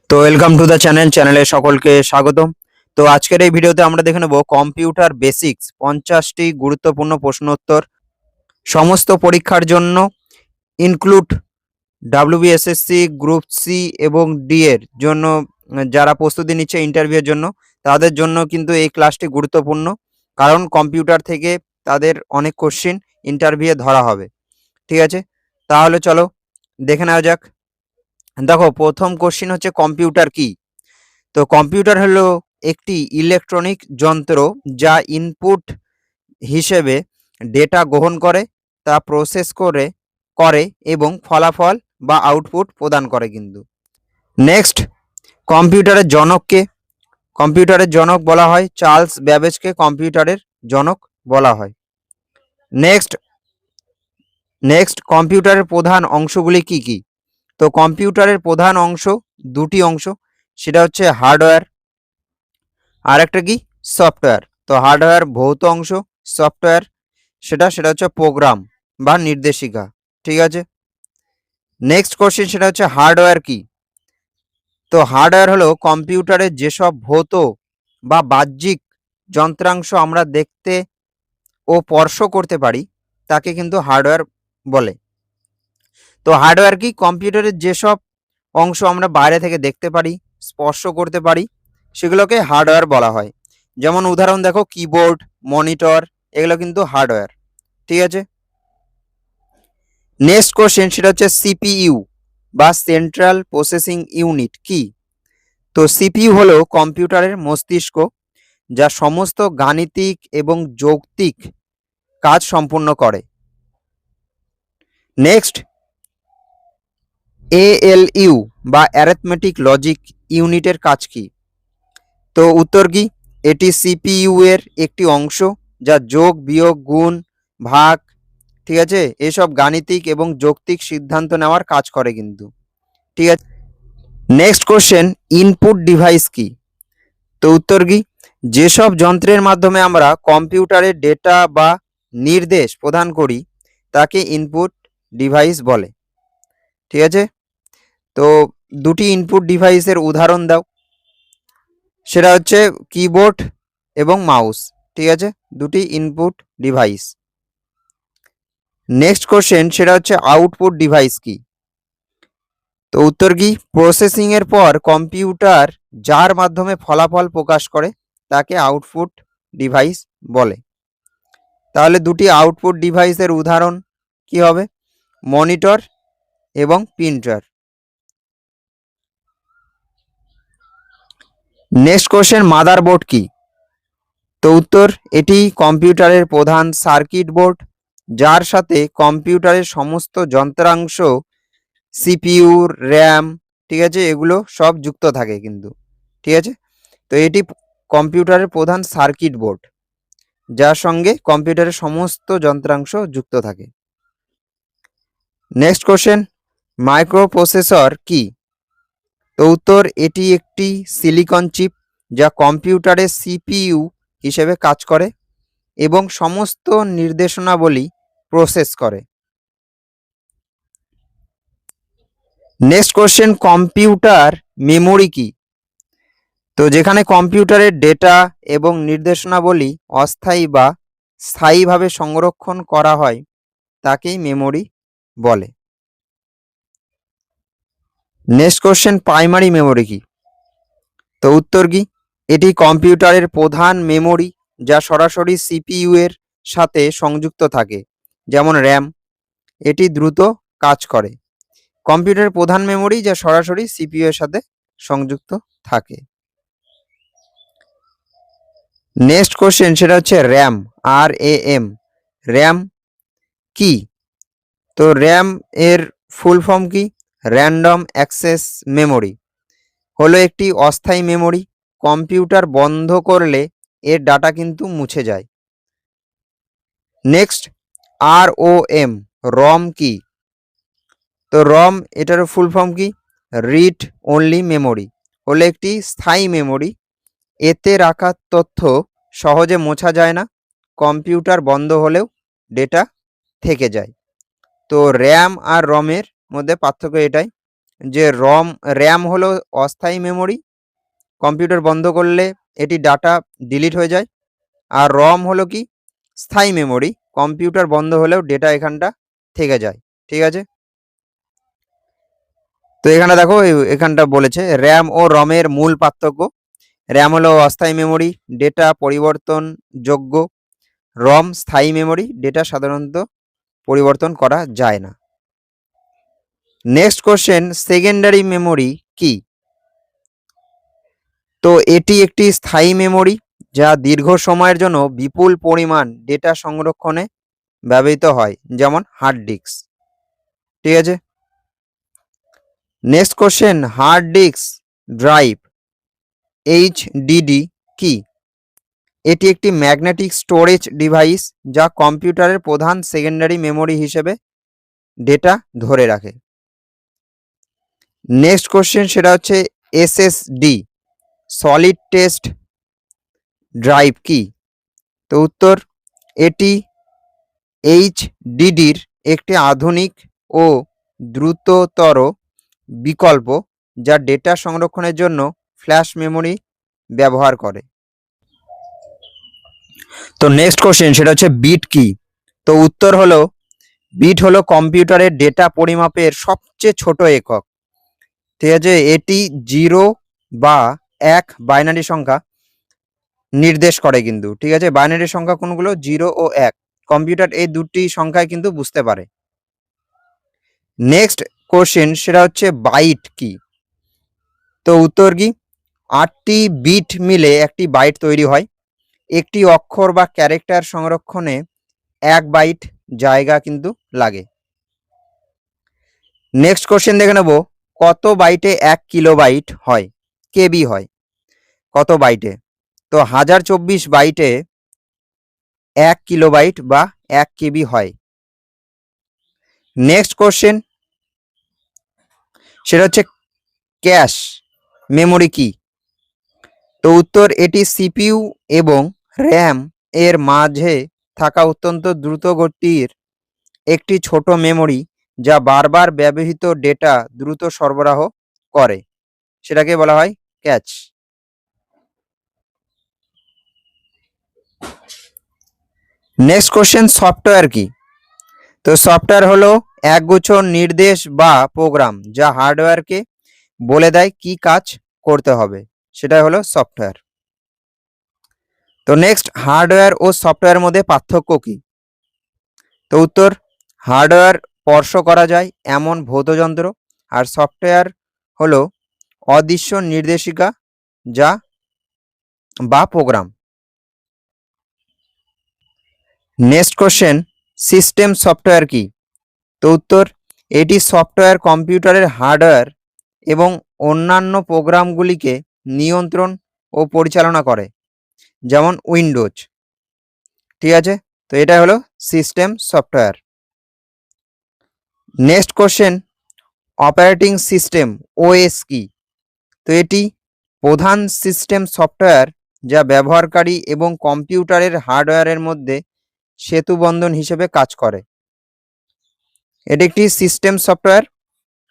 তো welcome to the চ্যানেলে সকলকে স্বাগতম। তো আজকের এই ভিডিওতে আমরা দেখে নেব কম্পিউটার বেসিক্স 50টি গুরুত্বপূর্ণ প্রশ্নোত্তর সমস্ত পরীক্ষার জন্য ইনক্লুড ডাব্লিউবিএসএসসি গ্রুপ সি এবং ডি এর জন্য যারা প্রস্তুতি নিচ্ছে ইন্টারভিউয়ের জন্য তাদের জন্য কিন্তু এই ক্লাসটি গুরুত্বপূর্ণ, কারণ কম্পিউটার থেকে তাদের অনেক কোশ্চিন ইন্টারভিউয়ে ধরা হবে। ঠিক আছে, তাহলে চলো দেখে নেওয়া যাক। দেখো, প্রথম কোশ্চিন হচ্ছে কম্পিউটার কি। তো কম্পিউটার হলো একটি ইলেকট্রনিক যন্ত্র যা ইনপুট হিসেবে ডেটা গ্রহণ করে, তা প্রসেস করে করে এবং ফলাফল বা আউটপুট প্রদান করে কিন্তু। নেক্সট, কম্পিউটারের জনককে। কম্পিউটারের জনক বলা হয় চার্লস ব্যাবেজকে কম্পিউটারের জনক বলা হয়। নেক্সট কম্পিউটারের প্রধান অংশগুলি কি কি। তো কম্পিউটারের প্রধান অংশ দুটি অংশ, সেটা হচ্ছে হার্ডওয়্যার আর একটা কি সফটওয়্যার। তো হার্ডওয়্যার ভৌত অংশ, সফটওয়্যার সেটা হচ্ছে প্রোগ্রাম বা নির্দেশিকা। ঠিক আছে, নেক্সট কোশ্চেন সেটা হচ্ছে হার্ডওয়্যার কি। তো হার্ডওয়্যার হলো কম্পিউটারের যেসব ভৌত বা বাহ্যিক যন্ত্রাংশ আমরা দেখতে ও স্পর্শ করতে পারি তাকে কিন্তু হার্ডওয়্যার বলে। তো হার্ডওয়্যার কি, কম্পিউটারের যেসব অংশ আমরা বাইরে থেকে দেখতে পারি, স্পর্শ করতে পারি, সেগুলোকে হার্ডওয়্যার বলা হয়। যেমন উদাহরণ দেখো, কিবোর্ড, মনিটর, এগুলো কিন্তু হার্ডওয়্যার। ঠিক আছে, নেক্সট কোশ্চেন সেটা হচ্ছে সিপিইউ বা সেন্ট্রাল প্রসেসিং ইউনিট কি। তো সিপিইউ হলো কম্পিউটারের মস্তিষ্ক, যা সমস্ত গাণিতিক এবং যৌক্তিক কাজ সম্পূর্ণ করে। নেক্সট, এএলইউ বা অ্যারিথমেটিক লজিক ইউনিটের কাজ কি। তো উত্তর কি, এটি সিপিইউ এর একটি অংশ যা যোগ, বিয়োগ, গুণ, ভাগ, ঠিক আছে, এসব গাণিতিক এবং যৌক্তিক সিদ্ধান্ত নেওয়ার কাজ করে কিন্তু। ঠিক আছে, নেক্সট কোশ্চেন, ইনপুট ডিভাইস কি। তো উত্তর কি, যেসব যন্ত্রের মাধ্যমে আমরা কম্পিউটারের ডেটা বা নির্দেশ প্রদান করি তাকে ইনপুট ডিভাইস বলে। ঠিক আছে, তো দুটি ইনপুট ডিভাইসের উদাহরণ দাও। সেটা হচ্ছে কিবোর্ড এবং মাউস। ঠিক আছে, দুটি ইনপুট ডিভাইস। নেক্সট কোশ্চেন সেটা হচ্ছে আউটপুট ডিভাইস কি। তো উত্তর কি, প্রসেসিং এর পর কম্পিউটার যার মাধ্যমে ফলাফল প্রকাশ করে তাকে আউটপুট ডিভাইস বলে। তাহলে দুটি আউটপুট ডিভাইসের উদাহরণ কি হবে, মনিটর এবং প্রিন্টার। নেক্সট কোশ্চেন, মাদারবোর্ড কি। তো উত্তর, এটি কম্পিউটারের প্রধান সার্কিট বোর্ড, যার সাথে কম্পিউটারের সমস্ত যন্ত্রাংশ, সিপিইউ, র্যাম, ঠিক আছে, এগুলো সব যুক্ত থাকে কিন্তু। ঠিক আছে, তো এটি কম্পিউটারের প্রধান সার্কিট বোর্ড, যার সঙ্গে কম্পিউটারের সমস্ত যন্ত্রাংশ যুক্ত থাকে। নেক্সট কোশ্চেন, মাইক্রোপ্রসেসর কি। তো উত্তর, এটি একটি সিলিকন চিপ যা কম্পিউটারের সিপিইউ হিসেবে কাজ করে এবং সমস্ত নির্দেশনাবলী প্রসেস করে। নেক্সট কোশ্চেন, কম্পিউটার মেমোরি কি। তো যেখানে কম্পিউটারের ডেটা এবং নির্দেশনাবলী অস্থায়ী বা স্থায়ীভাবে সংরক্ষণ করা হয় তাকেই মেমোরি বলে। নেক্সট কোশ্চেন, প্রাইমারি মেমোরি কি। তো উত্তর কি, এটি কম্পিউটারের প্রধান মেমোরি যা সরাসরি সিপিইউ এর সাথে সংযুক্ত থাকে, যেমন র্যাম। এটি দ্রুত কাজ করে। কম্পিউটারের প্রধান মেমোরি যা সরাসরি সিপিইউ এর সাথে সংযুক্ত থাকে। নেক্সট কোশ্চেন সেটা হচ্ছে র্যাম, RAM। র্যাম কি। তো র্যাম এর ফুল ফর্ম কি, র্যান্ডম অ্যাক্সেস মেমোরি, হলো একটি অস্থায়ী মেমোরি। কম্পিউটার বন্ধ করলে এর ডাটা কিন্তু মুছে যায়। নেক্সট, ROM, রম কি। তো রম এটার ফুল ফর্ম কি, রিড অনলি মেমোরি, হলো একটি স্থায়ী মেমোরি। এতে রাখা তথ্য সহজে মোছা যায় না, কম্পিউটার বন্ধ হলেও ডেটা থেকে যায়। তো র্যাম আর রমের মধ্যে পার্থক্য এটাই, যে র্যাম হলো অস্থায়ী মেমোরি, কম্পিউটার বন্ধ করলে এটি ডাটা ডিলিট হয়ে যায়। আর রম হলো কি স্থায়ী মেমোরি, কম্পিউটার বন্ধ হলেও ডেটা এখানটা থেকে যায়। ঠিক আছে, তো এখানে দেখো এখানটা বলেছে র্যাম ও রমের মূল পার্থক্য। র্যাম হলো অস্থায়ী মেমোরি, ডেটা পরিবর্তনযোগ্য। রম স্থায়ী মেমোরি, ডেটা সাধারণত পরিবর্তন করা যায় না। নেক্সট কোশ্চেন, সেকেন্ডারি মেমোরি কি? তো এটি একটি স্থায়ী মেমোরি যা দীর্ঘ সময়ের জন্য বিপুল পরিমাণ ডেটা সংরক্ষণে ব্যবহৃত হয়, যেমন হার্ড ডিস্ক। ঠিক আছে, next question, hard disk drive HDD কি? এটি একটি ম্যাগনেটিক স্টোরেজ ডিভাইস যা কম্পিউটারের প্রধান সেকেন্ডারি মেমোরি হিসেবে ডেটা ধরে রাখে। নেক্সট কোশ্চেন সেটা হচ্ছে এসএসডি সলিড স্টেট ড্রাইভ কি? তো উত্তর, এটি এইচডিডির একটি আধুনিক ও দ্রুততর বিকল্প যা ডেটা সংরক্ষণের জন্য ফ্ল্যাশ মেমোরি ব্যবহার করে। তো নেক্সট কোশ্চেন সেটা হচ্ছে বিট কি? তো উত্তর হলো বিট হলো কম্পিউটারের ডেটা পরিমাপের সবচেয়ে ছোট একক। ঠিক আছে, এটি 0 বা 1 বাইনারি সংখ্যা নির্দেশ করে কিন্তু। ঠিক আছে, বাইনারি সংখ্যা কোনগুলো? 0 ও 1। কম্পিউটার এই দুটি সংখ্যায় কিন্তু বুঝতে পারে। নেক্সট কোশ্চেন সেটা হচ্ছে বাইট কি? তো উত্তর কি? 8টি বিট মিলে একটি বাইট তৈরি হয়। একটি অক্ষর বা ক্যারেক্টার সংরক্ষণে 1 বাইট জায়গা কিন্তু লাগে। নেক্সট কোশ্চেন দেখে নেব, কত বাইটে 1 কিলোবাইট হয়? কেবি হয় কত বাইটে? তো 1024 বাইটে 1 কিলোবাইট বা 1 কেবি হয়। নেক্সট কোশ্চেন সেটা হচ্ছে ক্যাশ মেমোরি কি? তো উত্তর, এটি সিপিইউ এবং র্যাম এর মাঝে থাকা অত্যন্ত দ্রুত গতির একটি ছোট মেমোরি যা বারবার ব্যবহৃত ডেটা দ্রুত সরবরাহ করে, সেটাকে বলা হয় ক্যাচ। নেক্সট কোশ্চেন, সফটওয়্যার কি? তো সফটওয়্যার হলো একগুচ্ছ নির্দেশ বা প্রোগ্রাম যা হার্ডওয়্যারকে বলে দেয় কি কাজ করতে হবে, সেটা হলো সফটওয়্যার। তো নেক্সট, হার্ডওয়্যার ও সফটওয়্যারের মধ্যে পার্থক্য কি? তো উত্তর, হার্ডওয়্যার স্পর্শ করা যায় এমন ভৌত যন্ত্র, আর সফটওয়্যার হলো অদৃশ্য নির্দেশিকা যা বা program. Next question, system software কি? তো উত্তর, এটি সফটওয়্যার কম্পিউটারের হার্ডওয়্যার এবং অন্যান্য প্রোগ্রামগুলিকে নিয়ন্ত্রণ ও পরিচালনা করে, যেমন উইন্ডোজ। ঠিক আছে, তো এটা হলো system software. Next question, operating system OS কি? তো এটি প্রধান সিস্টেম সফটওয়্যার যা ব্যবহারকারী এবং কম্পিউটারের হার্ডওয়্যারের মধ্যে সেতুবন্ধন হিসেবে কাজ করে। এটি একটি সিস্টেম সফটওয়্যার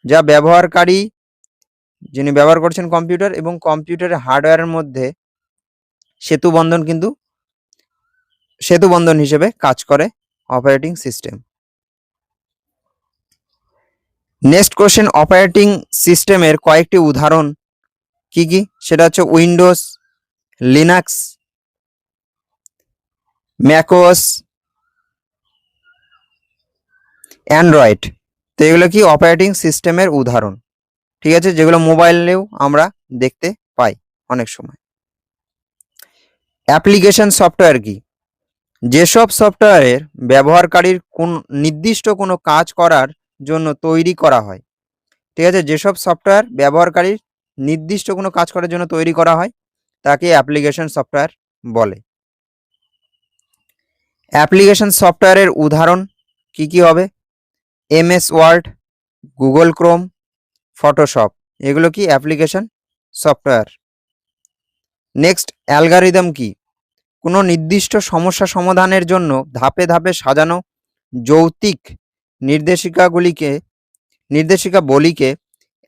যা ব্যবহারকারী, যিনি ব্যবহার করছেন কম্পিউটার, এবং কম্পিউটারের হার্ডওয়্যারের মধ্যে সেতুবন্ধন হিসেবে কাজ করে operating system. Next question, operating সিস্টেমের কয়েকটি উদাহরণ কি কি? সেটা হচ্ছে উইন্ডোজ, লিনাক্স, ম্যাকওএস, অ্যান্ড্রয়েড। তো এগুলো কি অপারেটিং সিস্টেমের উদাহরণ। ঠিক আছে, যেগুলো মোবাইলেও আমরা দেখতে পাই অনেক সময়। অ্যাপ্লিকেশন সফটওয়্যার কি? যেসব সফটওয়্যারের ব্যবহারকারীর কোন নির্দিষ্ট কোনো কাজ করার জন্য তৈরি করা হয়। ঠিক আছে, যেসব সফটওয়্যার ব্যবহারকারীর নির্দিষ্ট কোনো কাজ করার জন্য তৈরি করা হয় তাকে অ্যাপ্লিকেশন সফটওয়্যার বলে। অ্যাপ্লিকেশন সফটওয়্যারের উদাহরণ কি কি হবে? MS Word, Google Chrome, Photoshop, এগুলো কি অ্যাপ্লিকেশন সফটওয়্যার। নেক্সট, অ্যালগরিদম কি? কোনো নির্দিষ্ট সমস্যা সমাধানের জন্য ধাপে ধাপে সাজানো যৌক্তিক নির্দেশিকাবলীকে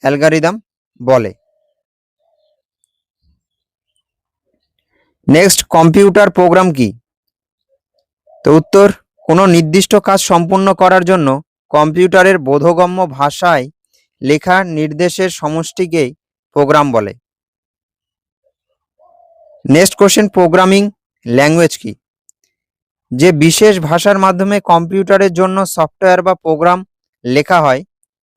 অ্যালগরিদম বলে। নেক্সট, কম্পিউটার প্রোগ্রাম কি? তো উত্তর, কোনো নির্দিষ্ট কাজ সম্পূর্ণ করার জন্য কম্পিউটারের বোধগম্য ভাষায় লেখা নির্দেশের সমষ্টিকেই প্রোগ্রাম বলে। নেক্সট কোশ্চেন, প্রোগ্রামিং ল্যাঙ্গুয়েজ কি? যে বিশেষ ভাষার মাধ্যমে কম্পিউটারের জন্য সফটওয়্যার বা প্রোগ্রাম লেখা হয়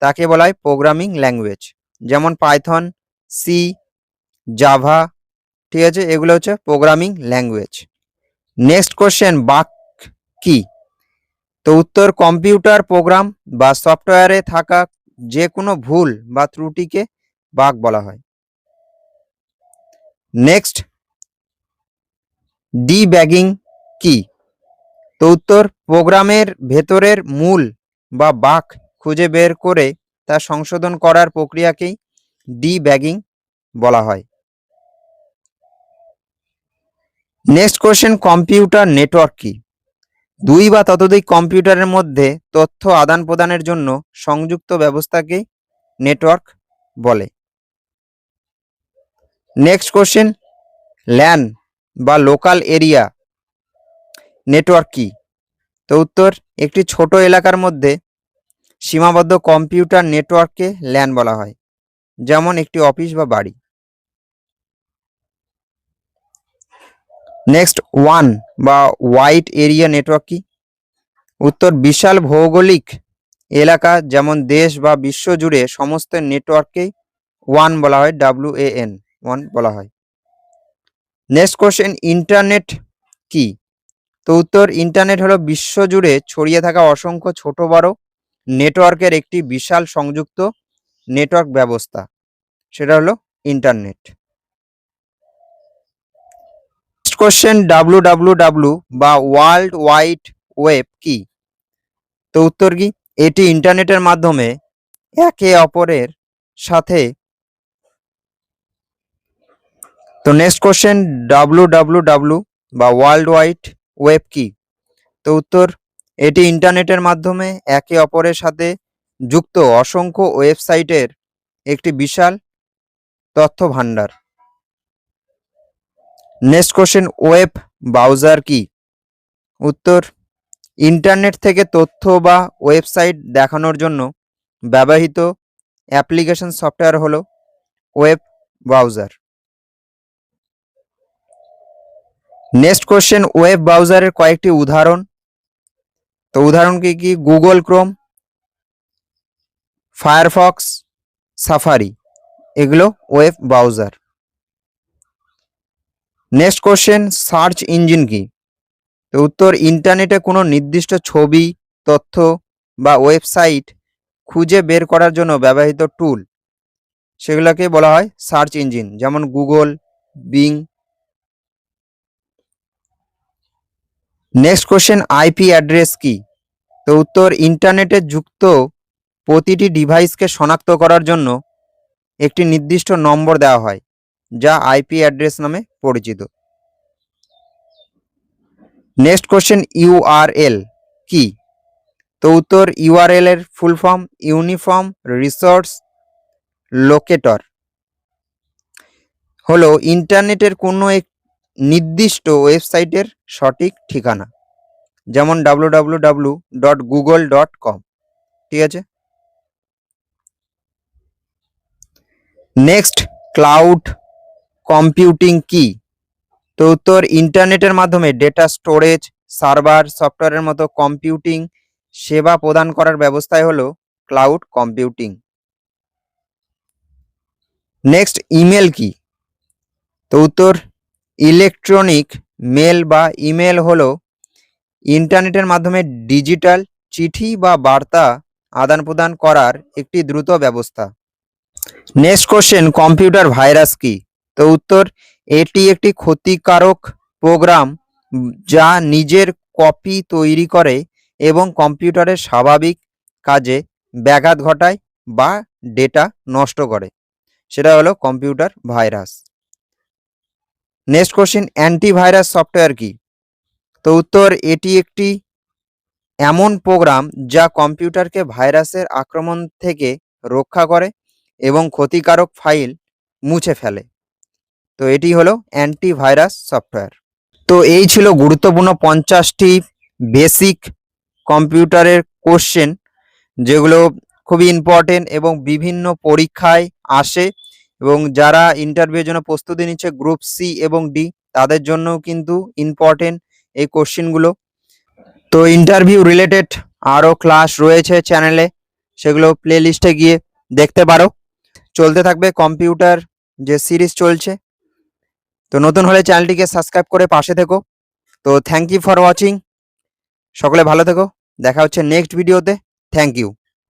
তাকে বলা হয় প্রোগ্রামিং ল্যাঙ্গুয়েজ। যেমন পাইথন, সি, জাভা, ঠিক আছে, এগুলো হচ্ছে programming language. Next question, bug কি? তো উত্তর, কম্পিউটার প্রোগ্রাম বা সফটওয়্যারে থাকা যে কোনো ভুল বা ত্রুটিকে বাগ বলা হয়। নেক্সট, ডিব্যাগিং কি? তো উত্তর, প্রোগ্রামের ভেতরের মূল বা বাগ খুঁজে বের করে তা সংশোধন করার প্রক্রিয়াকেই ডিব্যাগিং বলা হয়। নেক্সট কোশ্চেন, কম্পিউটার নেটওয়ার্ক কি? দুই বা ততোধিক কম্পিউটারের মধ্যে তথ্য আদান প্রদানের জন্য সংযুক্ত ব্যবস্থাকে নেটওয়ার্ক বলে। নেক্সট কোশ্চেন, ল্যান বা লোকাল এরিয়া নেটওয়ার্ক কি? তো উত্তর, একটি ছোট এলাকার মধ্যে সীমাবদ্ধ কম্পিউটার নেটওয়ার্ককে ল্যান বলা হয়, যেমন একটি অফিস বা বাড়ি। নেক্সট, ওয়ান বা ওয়াইড এরিয়া নেটওয়ার্ক কি? উত্তর, বিশাল ভৌগোলিক এলাকা যেমন দেশ বা বিশ্ব জুড়ে সমস্ত নেটওয়ার্ককেই ওয়ান বলা হয়, WAN, ওয়ান বলা হয়। নেক্সট কোশ্চেন, ইন্টারনেট কি? তো উত্তর, ইন্টারনেট হলো বিশ্ব জুড়ে ছড়িয়ে থাকা অসংখ্য ছোট বড় নেটওয়ার্কের একটি বিশাল সংযুক্ত নেটওয়ার্ক ব্যবস্থা, সেটা হলো ইন্টারনেট। নেক্সট কোশ্চেন, WWW বা ওয়ার্ল্ড ওয়াইড ওয়েব কি? তো উত্তর কি? এটি ইন্টারনেটের মাধ্যমে একে অপরের সাথে। তো নেক্সট কোশ্চেন, WWW বা ওয়ার্ল্ড ওয়াইড ওয়েব কি? তো উত্তর, এটি ইন্টারনেটের মাধ্যমে একে অপরের সাথে যুক্ত অসংখ্য ওয়েবসাইটের একটি বিশাল তথ্য ভাণ্ডার। নেক্সট কোশ্চেন, ওয়েব ব্রাউজার কি? উত্তর, ইন্টারনেট থেকে তথ্য বা ওয়েবসাইট দেখানোর জন্য ব্যবহৃত অ্যাপ্লিকেশন সফটওয়্যার হলো web browser. Next question, web ব্রাউজারের কয়েকটি উদাহরণ। তো উদাহরণ কি কি? গুগল ক্রোম, ফায়ারফক্স, সাফারি, এগুলো web browser. Next question, search engine কি? তো উত্তর, ইন্টারনেটে কোনো নির্দিষ্ট ছবি, তথ্য বা ওয়েবসাইট খুঁজে বের করার জন্য ব্যবহৃত টুল, সেগুলোকে বলা হয় সার্চ ইঞ্জিন, যেমন Google, being. Next question, IP address কি? তো উত্তর, ইন্টারনেটে যুক্ত প্রতিটি ডিভাইসকে শনাক্ত করার জন্য একটি নির্দিষ্ট নম্বর দেওয়া হয়, যা আইপি অ্যাড্রেস নামে পরিচিত। নেক্সট কোশ্চেন, ইউআরএল কি? তো উত্তর, ইউআরএল এর full form uniform resource locator, হলো ইন্টারনেটের কোনো এক নির্দিষ্ট ওয়েবসাইটের সঠিক ঠিকানা, যেমন www.google.com, ঠিক আছে। নেক্সট, ক্লাউড কম্পিউটিং কি? তো উত্তর, ইন্টারনেটের মাধ্যমে ডেটা স্টোরেজ, সার্ভার সফটওয়্যারের মতো কম্পিউটিং সেবা প্রদান করার ব্যবস্থাই হলো ক্লাউড কম্পিউটিং। নেক্সট, ইমেল কি? তো উত্তর, ইলেকট্রনিক মেল বা ইমেল হলো ইন্টারনেটের মাধ্যমে ডিজিটাল চিঠি বা বার্তা আদান প্রদান করার একটি দ্রুত ব্যবস্থা। নেক্সট কোশ্চেন, কম্পিউটার ভাইরাস কি? তো উত্তর, এটি একটি ক্ষতিকারক প্রোগ্রাম যা নিজের কপি তৈরি করে এবং কম্পিউটারের স্বাভাবিক কাজে ব্যাঘাত ঘটায় বা ডেটা নষ্ট করে, সেটা হলো computer virus. Next question, antivirus software কি? তো উত্তর, এটি একটি এমন প্রোগ্রাম যা কম্পিউটারকে ভাইরাসের আক্রমণ থেকে রক্ষা করে এবং ক্ষতিকারক ফাইল মুছে ফেলে। তো এটি হলো অ্যান্টিভাইরাস সফটওয়্যার। তো এই ছিল গুরুত্বপূর্ণ 50টি বেসিক কম্পিউটারের কোশ্চেন, যেগুলো খুবই ইম্পর্টেন্ট এবং বিভিন্ন পরীক্ষায় আসে, এবং যারা ইন্টারভিউর জন্য প্রস্তুতি নিচ্ছে গ্রুপ সি এবং ডি, তাদের জন্যও কিন্তু ইম্পর্টেন্ট এই কোশ্চেনগুলো। তো ইন্টারভিউ রিলেটেড আরও ক্লাস রয়েছে চ্যানেলে, সেগুলো প্লে লিস্টে গিয়ে দেখতে পারো। চলতে থাকবে কম্পিউটার যে সিরিজ চলছে। তো নতুন হলে চ্যানেলটিকে সাবস্ক্রাইব করে পাশে থেকো। তো থ্যাংক ইউ ফর ওয়াচিং। সকলে ভালো থেকো, দেখা হচ্ছে নেক্সট ভিডিওতে। Thank you.